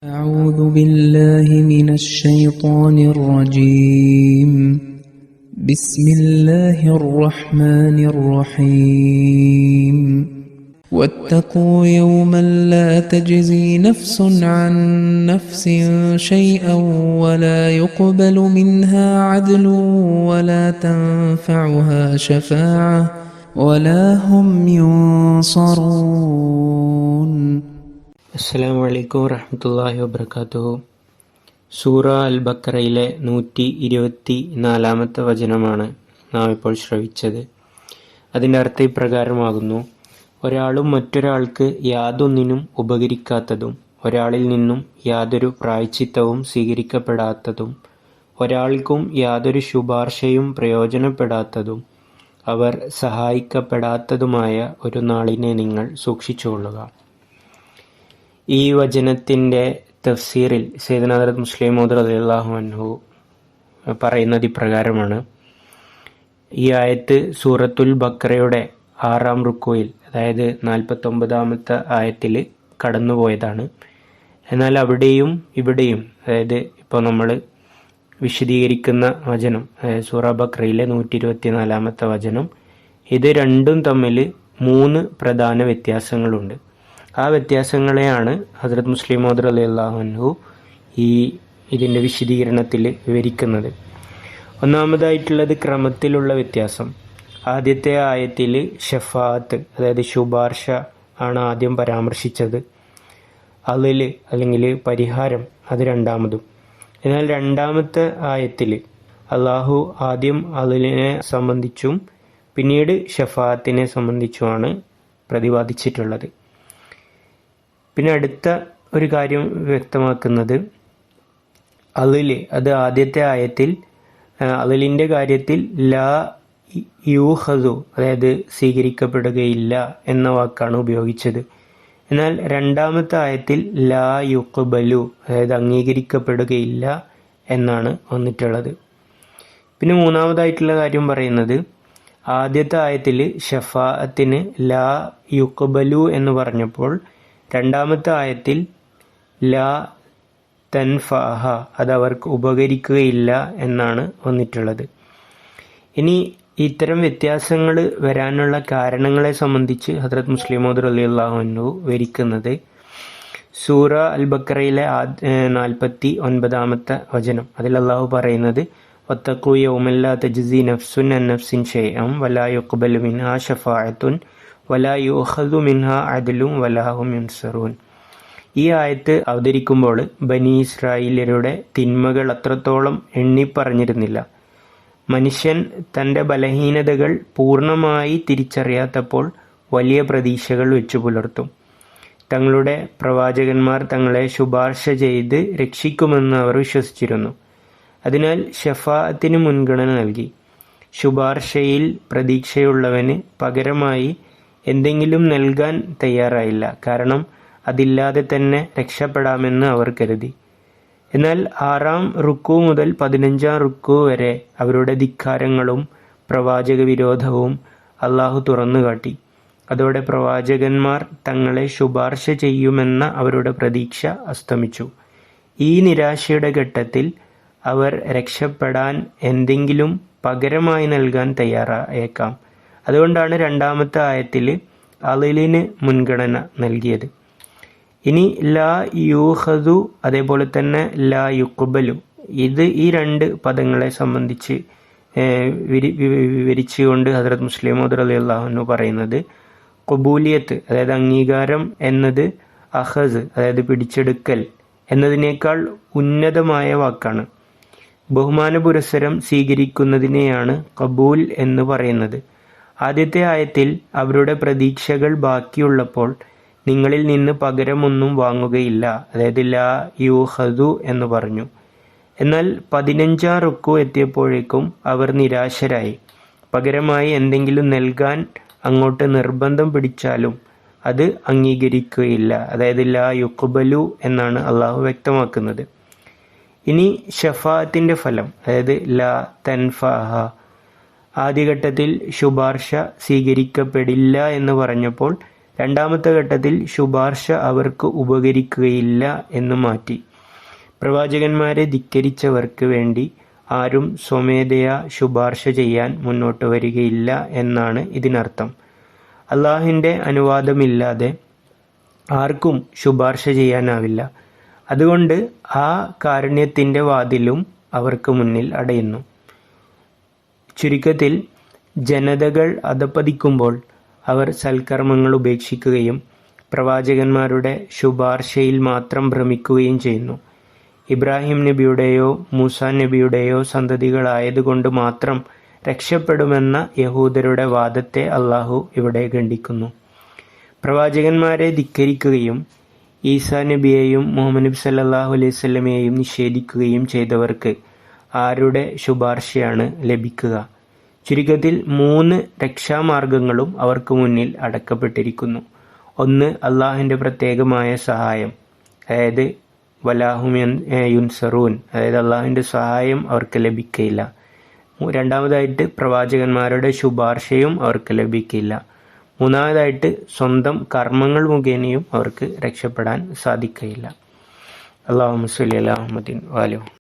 أعوذ بالله من الشيطان الرجيم بسم الله الرحمن الرحيم واتقوا يوما لا تجزي نفس عن نفس شيئا ولا يقبل منها عدل ولا تنفعها شفاعة ولا هم ينصرون. അസ്സലാമു അലൈക്കും വറഹ്മത്തുള്ളാഹി വബറകാതുഹു. സൂറ അൽ ബഖറയിലെ 124 വചനമാണ് നാം ഇപ്പോൾ ശ്രവിച്ചത്. അതിൻ്റെ അർത്ഥം ഇപ്രകാരമാകുന്നു: ഒരാളും മറ്റൊരാൾക്ക് യാതൊന്നിനും ഉപകരിക്കാത്തതും, ഒരാളിൽ നിന്നും യാതൊരു പ്രായശ്ചിത്തവും സ്വീകരിക്കപ്പെടാത്തതും, ഒരാൾക്കും യാതൊരു ശുപാർശയും പ്രയോജനപ്പെടാത്തതും, അവർ സഹായിക്കപ്പെടാത്തതുമായ ഒരു നാളിനെ നിങ്ങൾ സൂക്ഷിച്ചുകൊള്ളുക. ഈ വചനത്തിൻ്റെ തഫ്സീറിൽ സയ്യിദുനാ ഹദ്റത്ത് മുസ്ലിം മൗഊദ് റളിയല്ലാഹു അൻഹു പറയുന്നത് ഇപ്രകാരമാണ്: ഈ ആയത്ത് സൂറത്തുൽ ബഖറയുടെ 6-ാം റുക്കോയിൽ, അതായത് 49-ാമത്തെ ആയത്തിൽ കടന്നുപോയതാണ്. എന്നാൽ അവിടെയും ഇവിടെയും, അതായത് ഇപ്പോൾ നമ്മൾ വിശദീകരിക്കുന്ന വചനം, അതായത് സൂറ ബഖറയിലെ 124-ാമത്തെ വചനം, ഇത് രണ്ടും തമ്മിൽ 3 പ്രധാന വ്യത്യാസങ്ങളുണ്ട്. ആ വ്യത്യാസങ്ങളെയാണ് ഹദ്റത്ത് മുസ്ലിം മൗഊദ് റളിയല്ലാഹു അൻഹു ഇതിൻ്റെ വിശദീകരണത്തിൽ വിവരിക്കുന്നത്. ഒന്നാമതായിട്ടുള്ളത് ക്രമത്തിലുള്ള വ്യത്യാസം. ആദ്യത്തെ ആയത്തിൽ ഷഫാഅത്ത്, അതായത് ശുപാർശ ആണ് ആദ്യം പരാമർശിച്ചത്. അളിൽ അല്ലെങ്കിൽ പരിഹാരം അത് രണ്ടാമതും. എന്നാൽ രണ്ടാമത്തെ ആയത്തിൽ അള്ളാഹു ആദ്യം അളിലിനെ സംബന്ധിച്ചും പിന്നീട് ഷഫാഅത്തിനെ സംബന്ധിച്ചുമാണ് പ്രതിപാദിച്ചിട്ടുള്ളത്. പിന്നെ അടുത്ത ഒരു കാര്യം വ്യക്തമാക്കുന്നത്, അളിൽ അത് ആദ്യത്തെ ആയത്തിൽ അളിലിൻ്റെ കാര്യത്തിൽ ലാ യൂഖദു, അതായത് സ്വീകരിക്കപ്പെടുകയില്ല എന്ന വാക്കാണ് ഉപയോഗിച്ചത്. എന്നാൽ രണ്ടാമത്തെ ആയത്തിൽ ലാ യുഖ്ബലു, അതായത് അംഗീകരിക്കപ്പെടുകയില്ല എന്നാണ് വന്നിട്ടുള്ളത്. പിന്നെ മൂന്നാമതായിട്ടുള്ള കാര്യം പറയുന്നത്, ആദ്യത്തെ ആയത്തിൽ ഷഫാഅത്തിന് ലാ യുഖ്ബലു എന്ന് പറഞ്ഞപ്പോൾ രണ്ടാമത്തെ ആയത്തിൽ ലാ തൻഫഅഹ, അത് അവർക്ക് ഉപകരിക്കുകയില്ല എന്നാണ് വന്നിട്ടുള്ളത്. ഇനി ഇത്തരം വ്യത്യാസങ്ങൾ വരാനുള്ള കാരണങ്ങളെ സംബന്ധിച്ച് ഹദ്റത്ത് മുസ്ലിം മൗഊദ് റളിയല്ലാഹു അൻഹു വിവരിക്കുന്നത് സൂറ അൽ ബഖറയിലെ 49-ാമത്തെ വചനം, അതിൽ അള്ളാഹു പറയുന്നത്: വത്തഖൂ യൗമൻ ലാ തജ്സി നഫ്സുൻ അൻ നഫ്സിൻ ഷൈഅൻ വലാ യുഖ്ബലു മിൻഹാ ശഫാഅത്തുൻ വലാ യുഖദു മിൻഹാ അദ്ലുൻ വലാ ഹും യുൻസറൂൻ. ഈ ആയത്ത് അവതരിക്കുമ്പോൾ ബനി ഇസ്രായേല്യരുടെ തിന്മകൾ അത്രത്തോളം എണ്ണിപ്പറഞ്ഞിരുന്നില്ല. മനുഷ്യൻ തൻ്റെ ബലഹീനതകൾ പൂർണ്ണമായി തിരിച്ചറിയാത്തപ്പോൾ വലിയ പ്രതീക്ഷകൾ വെച്ചു പുലർത്തും. തങ്ങളുടെ പ്രവാചകന്മാർ തങ്ങളെ ശുപാർശ ചെയ്ത് രക്ഷിക്കുമെന്ന് അവർ വിശ്വസിച്ചിരുന്നു. അതിനാൽ ഷഫാഅത്തിന് മുൻഗണന നൽകി. ശുപാർശയിൽ പ്രതീക്ഷയുള്ളവന് പകരമായി എന്തെങ്കിലും നൽകാൻ തയ്യാറായില്ല, കാരണം അതില്ലാതെ തന്നെ രക്ഷപ്പെടാമെന്ന് അവർ കരുതി. എന്നാൽ 6-ാം റുക്കു മുതൽ 15-ാം റുക്കു വരെ അവരുടെ ധിക്കാരങ്ങളും പ്രവാചക വിരോധവും അള്ളാഹു തുറന്നുകാട്ടി. അതോടെ പ്രവാചകന്മാർ തങ്ങളെ ശുപാർശ ചെയ്യുമെന്ന അവരുടെ പ്രതീക്ഷ അസ്തമിച്ചു. ഈ നിരാശയുടെ ഘട്ടത്തിൽ അവർ രക്ഷപ്പെടാൻ എന്തെങ്കിലും പകരമായി നൽകാൻ തയ്യാറായേക്കാം. അതുകൊണ്ടാണ് രണ്ടാമത്തെ ആയത്തിൽ അളിലിന് മുൻഗണന നൽകിയത്. ഇനി ലാ യൂഖദു, അതേപോലെ തന്നെ ലാ യുഖ്ബലു, ഈ 2 പദങ്ങളെ സംബന്ധിച്ച് വിവരിച്ചുകൊണ്ട് ഹദ്റത്ത് മുസ്ലിം മൗഊദ് റളിയല്ലാഹു അൻഹു പറയുന്നത്, ഖബൂലിയത്ത്, അതായത് അംഗീകാരം എന്നത് അഖസ്, അതായത് പിടിച്ചെടുക്കൽ എന്നതിനേക്കാൾ ഉന്നതമായ വാക്കാണ്. ബഹുമാന പുരസ്സരം സ്വീകരിക്കുന്നതിനെയാണ് ഖബൂൽ എന്ന് പറയുന്നത്. ആദ്യത്തെ ആയത്തിൽ അവരുടെ പ്രതീക്ഷകൾ ബാക്കിയുള്ളപ്പോൾ നിങ്ങളിൽ നിന്ന് പകരമൊന്നും വാങ്ങുകയില്ല, അതായത് ലാ യൂഖദു എന്ന് പറഞ്ഞു. എന്നാൽ 15-ാം റുക്കു എത്തിയപ്പോഴേക്കും അവർ നിരാശരായി. പകരമായി എന്തെങ്കിലും നൽകാൻ അങ്ങോട്ട് നിർബന്ധം പിടിച്ചാലും അത് അംഗീകരിക്കുകയില്ല, അതായത് ലാ യുഖ്ബലു എന്നാണ് അള്ളാഹു വ്യക്തമാക്കുന്നത്. ഇനി ഷഫാഅത്തിൻ്റെ ഫലം, അതായത് ലാ തൻഫഅഹ. ആദ്യഘട്ടത്തിൽ ശുപാർശ സ്വീകരിക്കപ്പെടില്ല എന്ന് പറഞ്ഞപ്പോൾ രണ്ടാമത്തെ ഘട്ടത്തിൽ ശുപാർശ അവർക്ക് ഉപകരിക്കുകയില്ല എന്ന് മാറ്റി. പ്രവാചകന്മാരെ ധിക്കരിച്ചവർക്ക് വേണ്ടി ആരും സ്വമേധയാ ശുപാർശ ചെയ്യാൻ മുന്നോട്ട് വരികയില്ല എന്നാണ് ഇതിനർത്ഥം. അള്ളാഹുവിൻ്റെ അനുവാദമില്ലാതെ ആർക്കും ശുപാർശ ചെയ്യാനാവില്ല. അതുകൊണ്ട് ആ കാരുണ്യത്തിൻ്റെ വാതിലും അവർക്ക് മുന്നിൽ അടയുന്നു. ചുരുക്കത്തിൽ, ജനതകൾ അധപ്പതിക്കുമ്പോൾ അവർ സൽക്കർമ്മങ്ങൾ ഉപേക്ഷിക്കുകയും പ്രവാചകന്മാരുടെ ശുപാർശയിൽ മാത്രം ഭ്രമിക്കുകയും ചെയ്യുന്നു. ഇബ്രാഹിം നബിയുടെയോ മൂസാ നബിയുടെയോ സന്തതികളായതുകൊണ്ട് മാത്രം രക്ഷപ്പെടുമെന്ന യഹൂദരുടെ വാദത്തെ അള്ളാഹു ഇവിടെ ഖണ്ഡിക്കുന്നു. പ്രവാചകന്മാരെ ധിക്കരിക്കുകയും ഈസാ നബിയെയും മുഹമ്മദ് നബി സല്ലല്ലാഹു അലൈഹി വസല്ലമയെയും നിഷേധിക്കുകയും ചെയ്തവർക്ക് ആരുടെ ശുപാർശയാണ് ലഭിക്കുക? ചുരുക്കത്തിൽ 3 രക്ഷാമാർഗങ്ങളും അവർക്ക് മുന്നിൽ അടക്കപ്പെട്ടിരിക്കുന്നു. ഒന്ന്, അള്ളാഹുവിൻ്റെ പ്രത്യേകമായ സഹായം, അതായത് വലാഹും യുൻസറൂൻ, അതായത് അള്ളാഹുവിൻ്റെ സഹായം അവർക്ക് ലഭിക്കയില്ല. രണ്ടാമതായിട്ട് പ്രവാചകന്മാരുടെ ശുപാർശയും അവർക്ക് ലഭിക്കില്ല. മൂന്നാമതായിട്ട് സ്വന്തം കർമ്മങ്ങൾ മുഖേനയും അവർക്ക് രക്ഷപ്പെടാൻ സാധിക്കയില്ല. അല്ലാഹുമ്മ സ്വല്ലി അലാ മുഹമ്മദിൻ വഅലിഹി